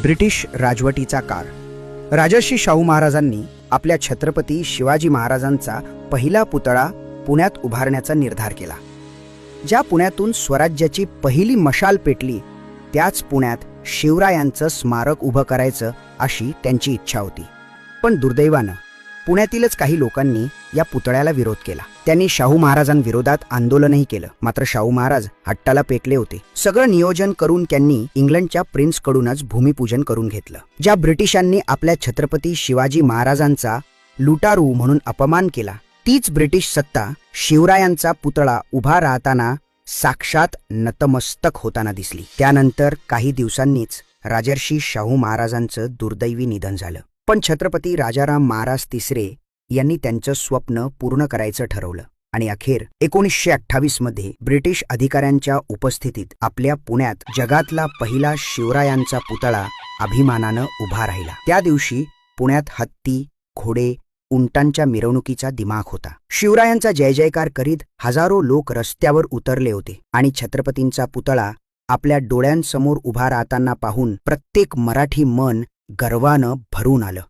British राजवटीचा काळ. राजर्षी शाहू महाराजांनी आपल्या छत्रपती शिवाजी महाराजांचा पहिला पुतळा पुण्यात उभारण्याचा निर्धार केला. ज्या पुण्यातून स्वराज्याची पहिली मशाल पेटली त्याच पुण्यात शिवरायांचं स्मारक उभं करायचं अशी त्यांची इच्छा होती. पण दुर्दैवानं पुण्यातीलच काही लोकांनी या पुतळ्याला विरोध केला. त्यांनी शाहू महाराजांविरोधात आंदोलनही केलं. मात्र शाहू महाराज हट्टाला पेटले होते. सगळं नियोजन करून त्यांनी इंग्लंडच्या प्रिन्सकडूनच भूमिपूजन करून घेतलं. ज्या ब्रिटिशांनी आपल्या छत्रपती शिवाजी महाराजांचा लुटारू म्हणून अपमान केला तीच ब्रिटिश सत्ता शिवरायांचा पुतळा उभा राहताना साक्षात नतमस्तक होताना दिसली. त्यानंतर काही दिवसांनीच राजर्षी शाहू महाराजांचं दुर्दैवी निधन झालं. पण छत्रपती राजाराम महाराज तिसरे यांनी त्यांचं स्वप्न पूर्ण करायचं ठरवलं आणि अखेर 1928 मध्ये ब्रिटिश अधिकाऱ्यांच्या उपस्थितीत आपल्या पुण्यात जगातला पहिला शिवरायांचा पुतळा अभिमानानं उभा राहिला. त्या दिवशी पुण्यात हत्ती, घोडे, उंटांच्या मिरवणुकीचा दिमाग होता. शिवरायांचा जय जयकार करीत हजारो लोक रस्त्यावर उतरले होते आणि छत्रपतींचा पुतळा आपल्या डोळ्यांसमोर उभा राहताना पाहून प्रत्येक मराठी मन गर्वानं भरून आलं.